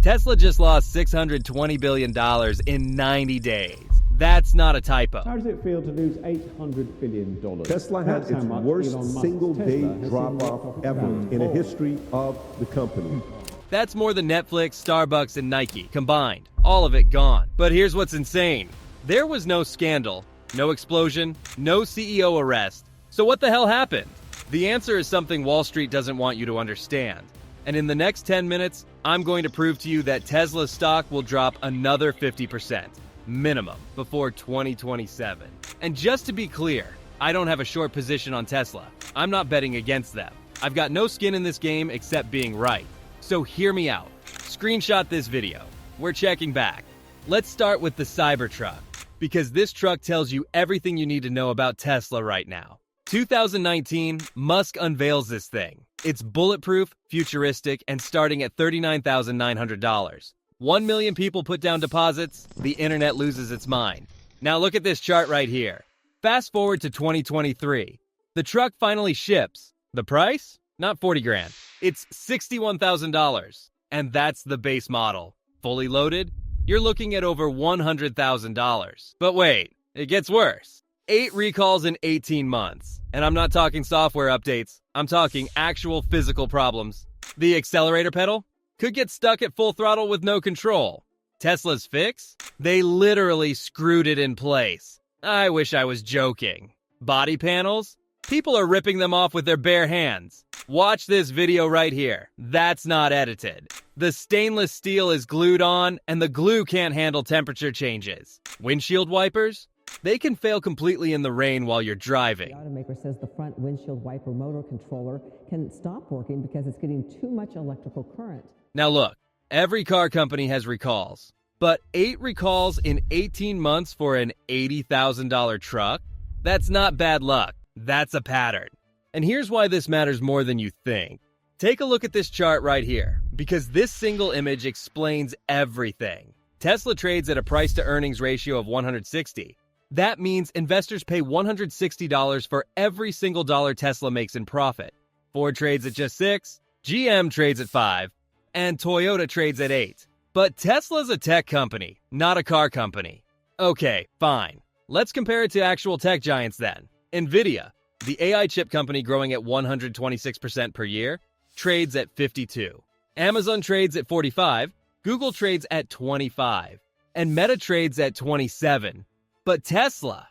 Tesla just lost $620 billion in 90 days. That's not a typo. How does it feel to lose $800 billion? Tesla had its worst single-day drop-off ever in a history of the company. That's more than Netflix, Starbucks, and Nike combined. All of it gone. But here's what's insane. There was no scandal, no explosion, no CEO arrest. So what the hell happened? The answer is something Wall Street doesn't want you to understand. And in the next 10 minutes, I'm going to prove to you that Tesla's stock will drop another 50%, minimum, before 2027. And just to be clear, I don't have a short position on Tesla. I'm not betting against them. I've got no skin in this game except being right. So hear me out. Screenshot this video. We're checking back. Let's start with the Cybertruck, because this truck tells you everything you need to know about Tesla right now. 2019, Musk unveils this thing. It's bulletproof, futuristic, and starting at $39,900. 1 million people put down deposits, the internet loses its mind. Now look at this chart right here. Fast forward to 2023. The truck finally ships. The price? Not 40 grand. It's $61,000. And that's the base model. Fully loaded? You're looking at over $100,000. But wait, it gets worse. 8 recalls in 18 months. And I'm not talking software updates. I'm talking actual physical problems. The accelerator pedal could get stuck at full throttle with no control. Tesla's fix? They literally screwed it in place. I wish I was joking. Body panels? People are ripping them off with their bare hands. Watch this video right here. That's not edited. The stainless steel is glued on, and the glue can't handle temperature changes. Windshield wipers? They can fail completely in the rain while you're driving. The automaker says the front windshield wiper motor controller can stop working because it's getting too much electrical current. Now look, every car company has recalls, but 8 recalls in 18 months for an $80,000 truck? That's not bad luck. That's a pattern. And here's why this matters more than you think. Take a look at this chart right here, because this single image explains everything. Tesla trades at a price-to-earnings ratio of 160. That means investors pay $160 for every single dollar Tesla makes in profit. Ford trades at just 6, GM trades at 5, and Toyota trades at 8. But Tesla's a tech company, not a car company. Okay, fine. Let's compare it to actual tech giants then. Nvidia, the AI chip company growing at 126% per year, trades at 52. Amazon trades at 45, Google trades at 25, and Meta trades at 27. But Tesla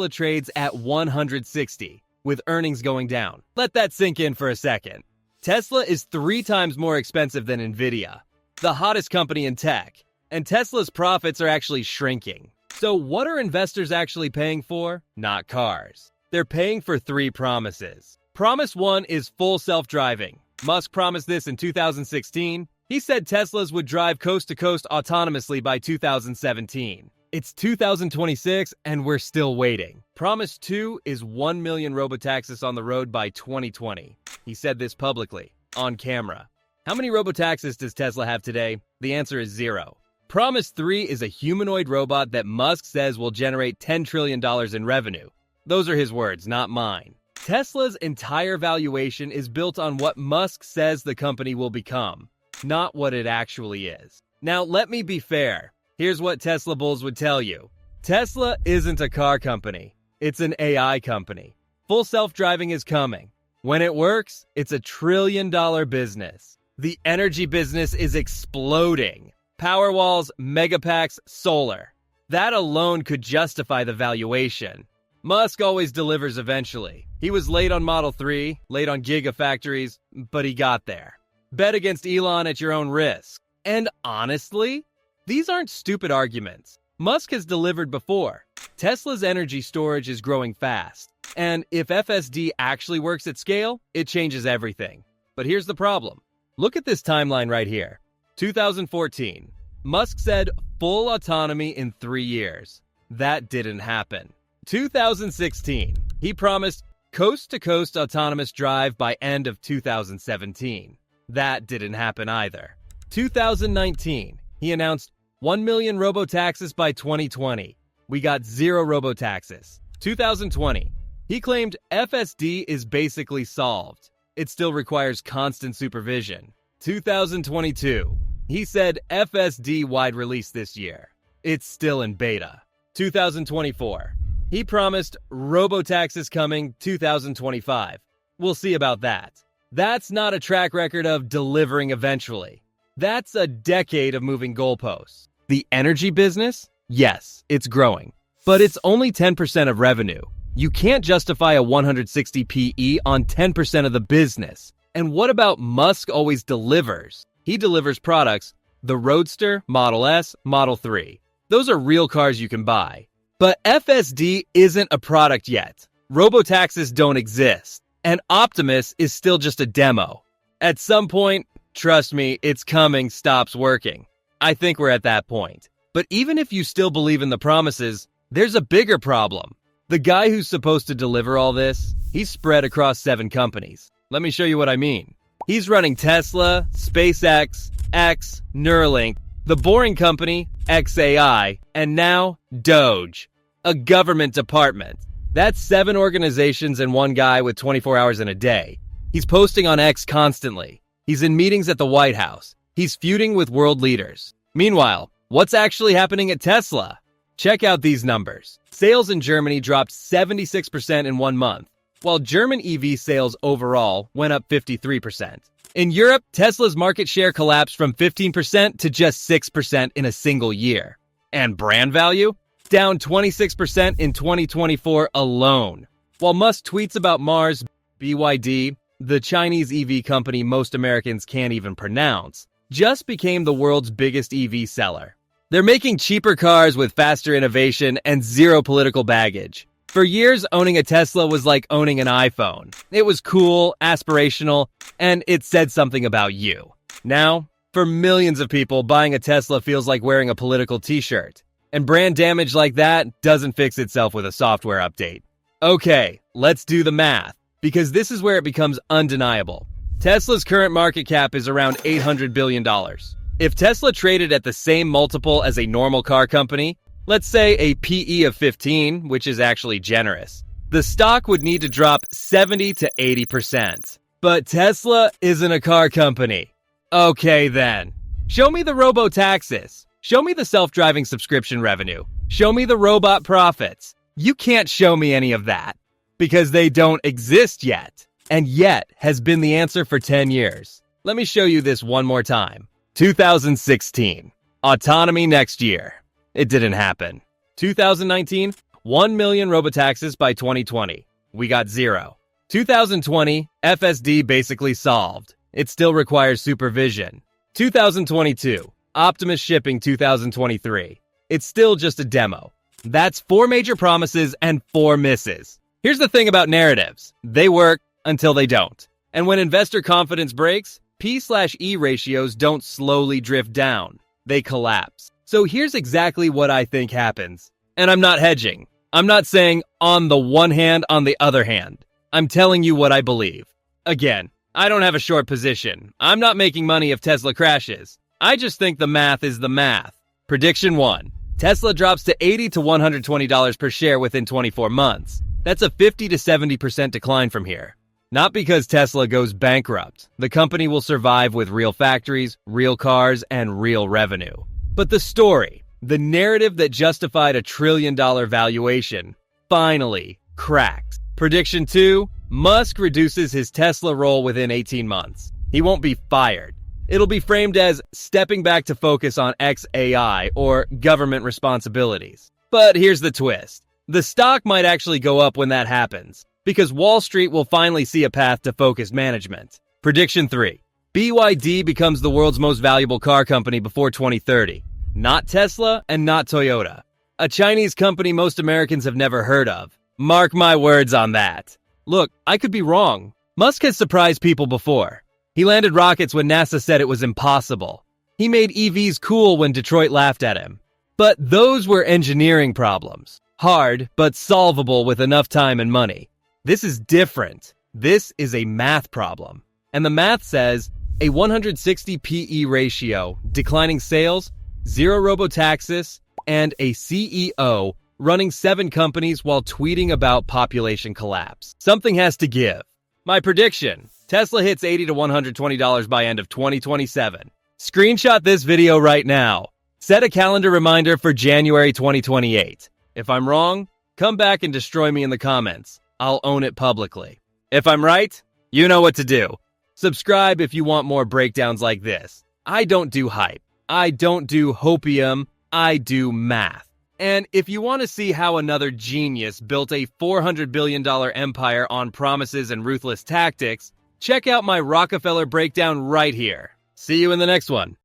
trades at 160, with earnings going down. Let that sink in for a second. Tesla is 3 times more expensive than Nvidia, the hottest company in tech, and Tesla's profits are actually shrinking. So what are investors actually paying for? Not cars. They're paying for 3 promises. Promise 1 is full self-driving. Musk promised this in 2016. He said Teslas would drive coast-to-coast autonomously by 2017. It's 2026, and we're still waiting. Promise 2 is 1 million robotaxis on the road by 2020. He said this publicly, on camera. How many robotaxis does Tesla have today? The answer is 0. Promise 3 is a humanoid robot that Musk says will generate $10 trillion in revenue. Those are his words, not mine. Tesla's entire valuation is built on what Musk says the company will become, not what it actually is. Now, let me be fair. Here's what Tesla bulls would tell you. Tesla isn't a car company. It's an AI company. Full self-driving is coming. When it works, it's a $1 trillion business. The energy business is exploding. Powerwalls, megapacks, solar. That alone could justify the valuation. Musk always delivers eventually. He was late on Model 3, late on Gigafactories, but he got there. Bet against Elon at your own risk. And honestly, these aren't stupid arguments. Musk has delivered before. Tesla's energy storage is growing fast. And if FSD actually works at scale, it changes everything. But here's the problem. Look at this timeline right here. 2014. Musk said full autonomy in 3 years. That didn't happen. 2016. He promised coast-to-coast autonomous drive by end of 2017. That didn't happen either. 2019. He announced 1 million robotaxis by 2020. We got 0 robotaxis. 2020. He claimed FSD is basically solved. It still requires constant supervision. 2022. He said FSD wide release this year. It's still in beta. 2024. He promised robotaxis coming 2025. We'll see about that. That's not a track record of delivering eventually. That's a decade of moving goalposts. The energy business? Yes, it's growing. But it's only 10% of revenue. You can't justify a 160 PE on 10% of the business. And what about Musk always delivers? He delivers products, the Roadster, Model S, Model 3. Those are real cars you can buy. But FSD isn't a product yet. Robotaxis don't exist. And Optimus is still just a demo. At some point, trust me, it's coming stops working. I think we're at that point. But even if you still believe in the promises, there's a bigger problem. The guy who's supposed to deliver all this, he's spread across 7 companies. Let me show you what I mean. He's running Tesla, SpaceX, X, Neuralink, the boring company, XAI, and now Doge, a government department. That's 7 organizations and one guy with 24 hours in a day. He's posting on X constantly. He's in meetings at the White House. He's feuding with world leaders. Meanwhile, what's actually happening at Tesla? Check out these numbers. Sales in Germany dropped 76% in 1 month, while German EV sales overall went up 53%. In Europe, Tesla's market share collapsed from 15% to just 6% in a single year. And brand value? Down 26% in 2024 alone. While Musk tweets about Mars, BYD, the Chinese EV company most Americans can't even pronounce, just became the world's biggest EV seller. They're making cheaper cars with faster innovation and zero political baggage. For years, owning a Tesla was like owning an iPhone. It was cool, aspirational, and it said something about you. Now, for millions of people, buying a Tesla feels like wearing a political t-shirt. And brand damage like that doesn't fix itself with a software update. Okay, let's do the math, because this is where it becomes undeniable. Tesla's current market cap is around $800 billion. If Tesla traded at the same multiple as a normal car company, let's say a PE of 15, which is actually generous, the stock would need to drop 70 to 80%. But Tesla isn't a car company. Okay then. Show me the robotaxis. Show me the self-driving subscription revenue. Show me the robot profits. You can't show me any of that because they don't exist yet. And yet has been the answer for 10 years. Let me show you this one more time. 2016. Autonomy next year. It didn't happen. 2019. 1 million robotaxis by 2020. We got 0. 2020. FSD basically solved. It still requires supervision. 2022. Optimus shipping 2023. It's still just a demo. That's 4 major promises and 4 misses. Here's the thing about narratives. They work until they don't. And when investor confidence breaks, P/E ratios don't slowly drift down. They collapse. So here's exactly what I think happens. And I'm not hedging. I'm not saying on the one hand, on the other hand. I'm telling you what I believe. Again, I don't have a short position. I'm not making money if Tesla crashes. I just think the math is the math. Prediction 1. Tesla drops to $80 to $120 per share within 24 months. That's a 50 to 70% decline from here. Not because Tesla goes bankrupt. The company will survive with real factories, real cars, and real revenue. But the story, the narrative that justified a $1 trillion valuation, finally cracks. Prediction 2, Musk reduces his Tesla role within 18 months. He won't be fired. It'll be framed as stepping back to focus on XAI or government responsibilities. But here's the twist. The stock might actually go up when that happens, because Wall Street will finally see a path to focused management. Prediction 3. BYD becomes the world's most valuable car company before 2030. Not Tesla and not Toyota. A Chinese company most Americans have never heard of. Mark my words on that. Look, I could be wrong. Musk has surprised people before. He landed rockets when NASA said it was impossible. He made EVs cool when Detroit laughed at him. But those were engineering problems. Hard, but solvable with enough time and money. This is different. This is a math problem. And the math says a 160 PE ratio, declining sales, 0 robotaxis, and a CEO running 7 companies while tweeting about population collapse. Something has to give. My prediction, Tesla hits $80 to $120 by end of 2027. Screenshot this video right now. Set a calendar reminder for January 2028. If I'm wrong, come back and destroy me in the comments. I'll own it publicly. If I'm right, you know what to do. Subscribe if you want more breakdowns like this. I don't do hype. I don't do hopium. I do math. And if you want to see how another genius built a $400 billion empire on promises and ruthless tactics, check out my Rockefeller breakdown right here. See you in the next one.